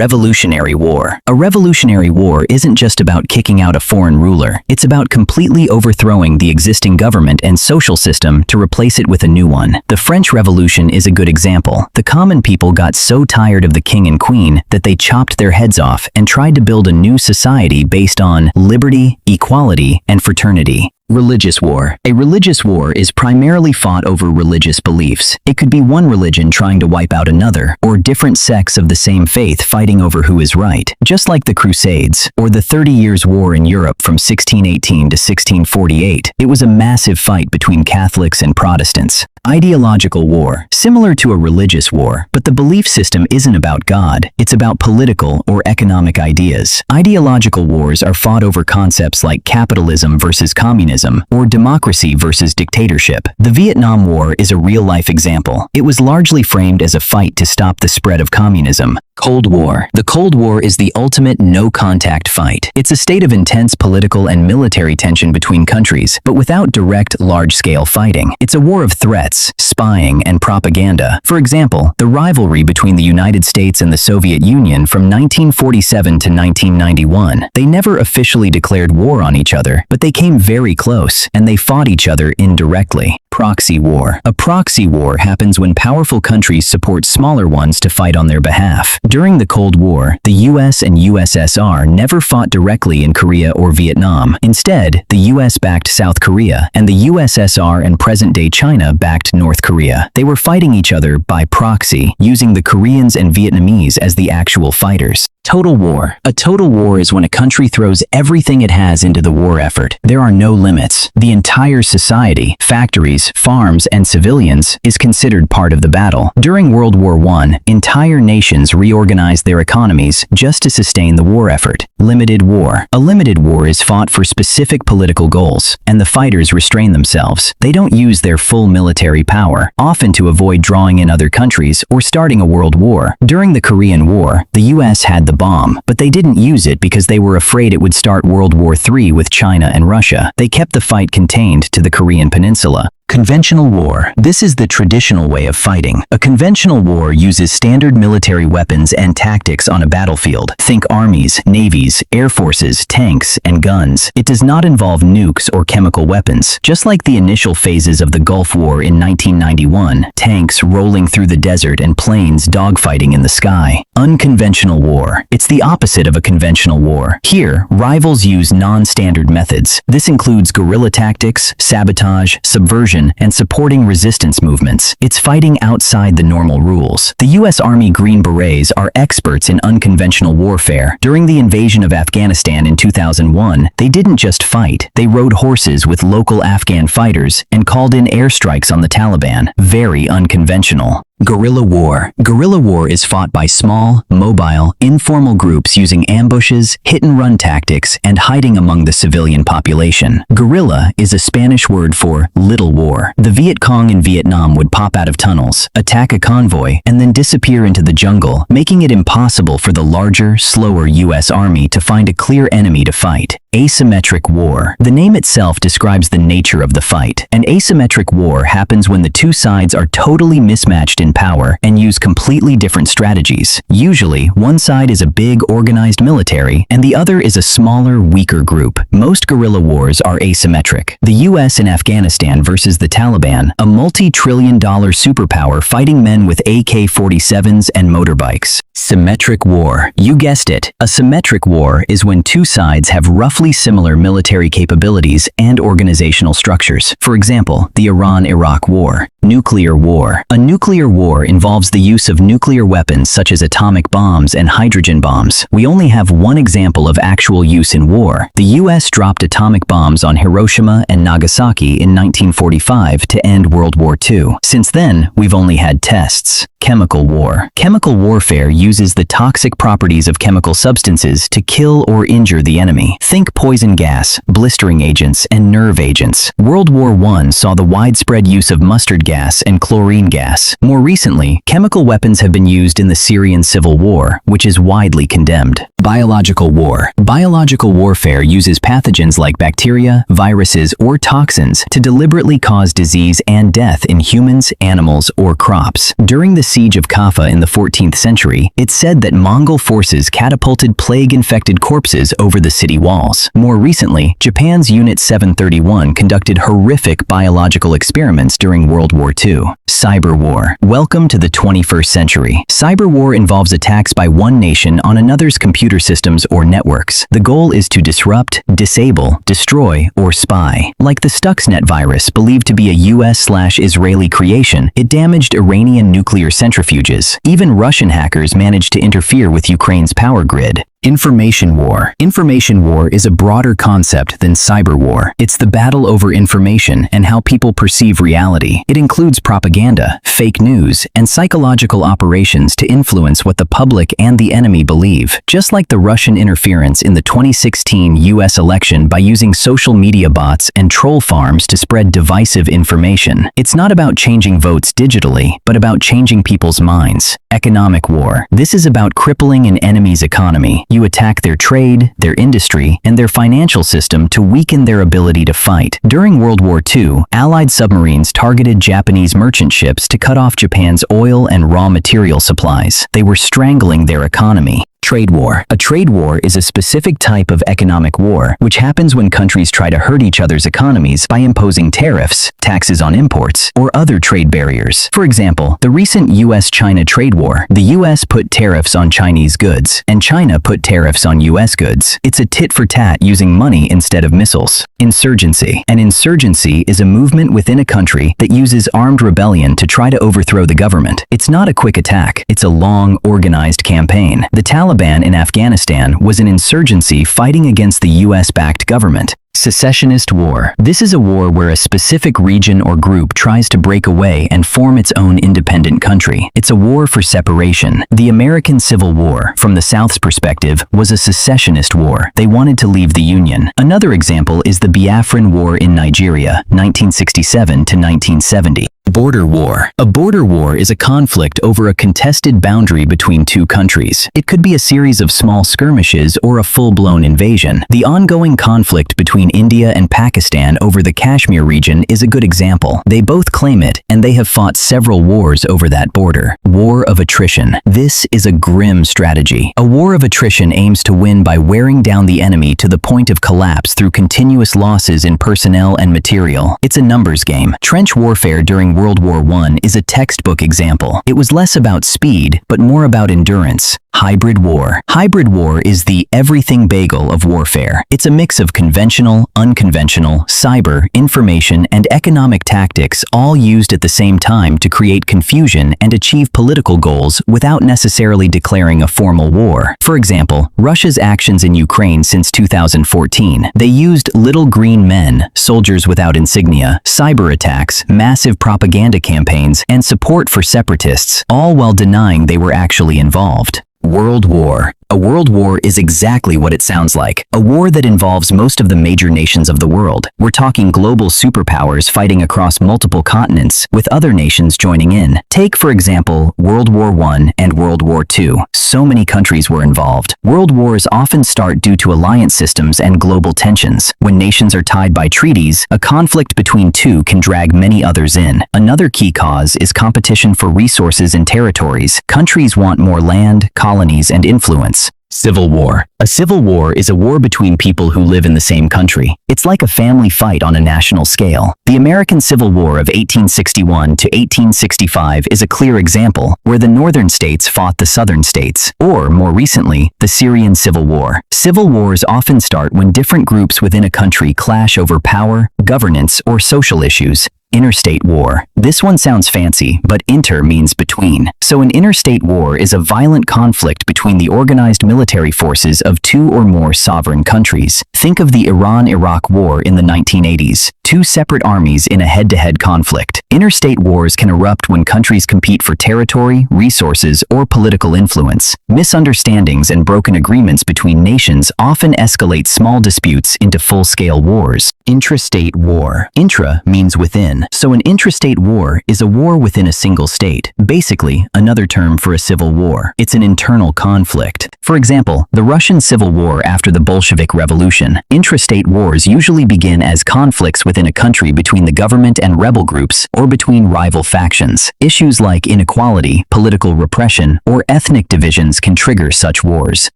Revolutionary War. A revolutionary war isn't just about kicking out a foreign ruler. It's about completely overthrowing the existing government and social system to replace it with a new one. The French Revolution is a good example. The common people got so tired of the king and queen that they chopped their heads off and tried to build a new society based on liberty, equality, and fraternity. Religious war. A religious war is primarily fought over religious beliefs. It could be one religion trying to wipe out another, or different sects of the same faith fighting over who is right. Just like the Crusades, or the 30 Years' War in Europe from 1618 to 1648, it was a massive fight between Catholics and Protestants. Ideological war. Similar to a religious war, but the belief system isn't about God, it's about political or economic ideas. Ideological wars are fought over concepts like capitalism versus communism, or democracy versus dictatorship. The Vietnam War is a real-life example. It was largely framed as a fight to stop the spread of communism. Cold War. The Cold War is the ultimate no-contact fight. It's a state of intense political and military tension between countries, but without direct, large-scale fighting. It's a war of threats, spying, and propaganda. For example, the rivalry between the United States and the Soviet Union from 1947 to 1991. They never officially declared war on each other, but they came very close, and they fought each other indirectly. Proxy war. A proxy war happens when powerful countries support smaller ones to fight on their behalf. During the Cold War, the US and USSR never fought directly in Korea or Vietnam. Instead, the US backed South Korea, and the USSR and present-day China backed North Korea. They were fighting each other by proxy, using the Koreans and Vietnamese as the actual fighters. Total war. A total war is when a country throws everything it has into the war effort. There are no limits. The entire society, factories, farms, and civilians, is considered part of the battle. During World War I, entire nations reorganized their economies just to sustain the war effort. Limited war. A limited war is fought for specific political goals, and the fighters restrain themselves. They don't use their full military power, often to avoid drawing in other countries or starting a world war. During the Korean War, the US had the bomb, but they didn't use it because they were afraid it would start World War III with China and Russia. They kept the fight contained to the Korean Peninsula. Conventional war. This is the traditional way of fighting. A conventional war uses standard military weapons and tactics on a battlefield. Think armies, navies, air forces, tanks, and guns. It does not involve nukes or chemical weapons. Just like the initial phases of the Gulf War in 1991, tanks rolling through the desert and planes dogfighting in the sky. Unconventional war. It's the opposite of a conventional war. Here, rivals use non-standard methods. This includes guerrilla tactics, sabotage, subversion, and supporting resistance movements. It's fighting outside the normal rules. The U.S. Army Green Berets are experts in unconventional warfare. During the invasion of Afghanistan in 2001, they didn't just fight. They rode horses with local Afghan fighters and called in airstrikes on the Taliban. Very unconventional. Guerrilla war. Guerrilla war is fought by small, mobile, informal groups using ambushes, hit-and-run tactics, and hiding among the civilian population. Guerrilla is a Spanish word for little war. The Viet Cong in Vietnam would pop out of tunnels, attack a convoy, and then disappear into the jungle, making it impossible for the larger, slower U.S. Army to find a clear enemy to fight. Asymmetric war. The name itself describes the nature of the fight. An asymmetric war happens when the two sides are totally mismatched in power and use completely different strategies. Usually, one side is a big, organized military, and the other is a smaller, weaker group. Most guerrilla wars are asymmetric. The US in Afghanistan versus the Taliban, a multi-trillion-dollar superpower fighting men with AK-47s and motorbikes. Symmetric war. You guessed it. A symmetric war is when two sides have roughly similar military capabilities and organizational structures. For example, the Iran-Iraq War. Nuclear war. A nuclear war involves the use of nuclear weapons such as atomic bombs and hydrogen bombs. We only have one example of actual use in war. The US dropped atomic bombs on Hiroshima and Nagasaki in 1945 to end World War II. Since then, we've only had tests. Chemical war. Chemical warfare uses the toxic properties of chemical substances to kill or injure the enemy. Think poison gas, blistering agents, and nerve agents. World War I saw the widespread use of mustard gas and chlorine gas. More recently, chemical weapons have been used in the Syrian civil war, which is widely condemned. Biological war. Biological warfare uses pathogens like bacteria, viruses, or toxins to deliberately cause disease and death in humans, animals, or crops. During the siege of Kaffa in the 14th century, history. It's said that Mongol forces catapulted plague-infected corpses over the city walls. More recently, Japan's Unit 731 conducted horrific biological experiments during World War II. Cyber war. Welcome to the 21st century. Cyber war involves attacks by one nation on another's computer systems or networks. The goal is to disrupt, disable, destroy, or spy. Like the Stuxnet virus, believed to be a US/Israeli creation, it damaged Iranian nuclear centrifuges. Even Russian hackers managed to interfere with Ukraine's power grid. Information war. Information war is a broader concept than cyber war. It's the battle over information and how people perceive reality. It includes propaganda, fake news, and psychological operations to influence what the public and the enemy believe. Just like the Russian interference in the 2016 US election by using social media bots and troll farms to spread divisive information. It's not about changing votes digitally, but about changing people's minds. Economic war. This is about crippling an enemy's economy. You attack their trade, their industry, and their financial system to weaken their ability to fight. During World War II, Allied submarines targeted Japanese merchant ships to cut off Japan's oil and raw material supplies. They were strangling their economy. Trade war. A trade war is a specific type of economic war, which happens when countries try to hurt each other's economies by imposing tariffs, taxes on imports, or other trade barriers. For example, the recent US-China trade war. The US put tariffs on Chinese goods, and China put tariffs on US goods. It's a tit-for-tat using money instead of missiles. Insurgency. An insurgency is a movement within a country that uses armed rebellion to try to overthrow the government. It's not a quick attack. It's a long, organized campaign. The Taliban in Afghanistan was an insurgency fighting against the US-backed government. Secessionist war. This is a war where a specific region or group tries to break away and form its own independent country. It's a war for separation. The American Civil War, from the South's perspective, was a secessionist war. They wanted to leave the Union. Another example is the Biafran War in Nigeria, 1967 to 1970. Border war. A border war is a conflict over a contested boundary between two countries. It could be a series of small skirmishes or a full-blown invasion. The ongoing conflict between India and Pakistan over the Kashmir region is a good example. They both claim it, and they have fought several wars over that border. War of attrition. This is a grim strategy. A war of attrition aims to win by wearing down the enemy to the point of collapse through continuous losses in personnel and material. It's a numbers game. Trench warfare during World War I is a textbook example. It was less about speed, but more about endurance. Hybrid war. Hybrid war is the everything bagel of warfare. It's a mix of conventional, unconventional, cyber, information, and economic tactics all used at the same time to create confusion and achieve political goals without necessarily declaring a formal war. For example, Russia's actions in Ukraine since 2014. They used little green men, soldiers without insignia, cyber attacks, massive propaganda campaigns, and support for separatists, all while denying they were actually involved. World war. A world war is exactly what it sounds like. A war that involves most of the major nations of the world. We're talking global superpowers fighting across multiple continents, with other nations joining in. Take, for example, World War I and World War II. So many countries were involved. World wars often start due to alliance systems and global tensions. When nations are tied by treaties, a conflict between two can drag many others in. Another key cause is competition for resources and territories. Countries want more land, colonies, and influence. Civil war. A civil war is a war between people who live in the same country. It's like a family fight on a national scale. The American Civil War of 1861 to 1865 is a clear example, where the northern states fought the southern states, or, more recently, the Syrian Civil War. Civil wars often start when different groups within a country clash over power, governance, or social issues. Interstate war. This one sounds fancy, but inter means between. So an interstate war is a violent conflict between the organized military forces of two or more sovereign countries. Think of the Iran-Iraq War in the 1980s. Two separate armies in a head-to-head conflict. Interstate wars can erupt when countries compete for territory, resources, or political influence. Misunderstandings and broken agreements between nations often escalate small disputes into full-scale wars. Intrastate war. Intra means within. rebellion. So an intrastate war is a war within a single state. Basically, another term for a civil war. It's an internal conflict. For example, the Russian Civil War after the Bolshevik Revolution. Intrastate wars usually begin as conflicts within a country between the government and rebel groups or between rival factions. Issues like inequality, political repression, or ethnic divisions can trigger such wars.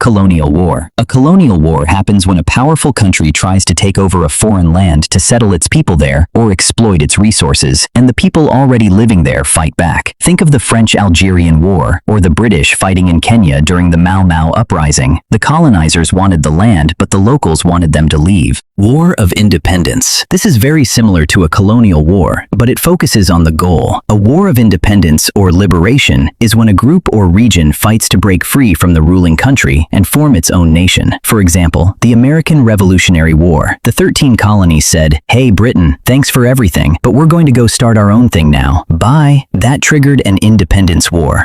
Colonial war. A colonial war happens when a powerful country tries to take over a foreign land to settle its people there or exploit its resources, and the people already living there fight back. Think of the French-Algerian War or the British fighting in Kenya during the Mau Mau uprising. The colonizers wanted the land, but the locals wanted them to leave. War of Independence. This is very similar to a colonial war, but it focuses on the goal. A war of independence or liberation is when a group or region fights to break free from the ruling country and form its own nation. For example, the American Revolutionary War. The 13 colonies said, "Hey Britain, thanks for everything, but we're going to go start our own thing now. Bye." That triggered an independence war.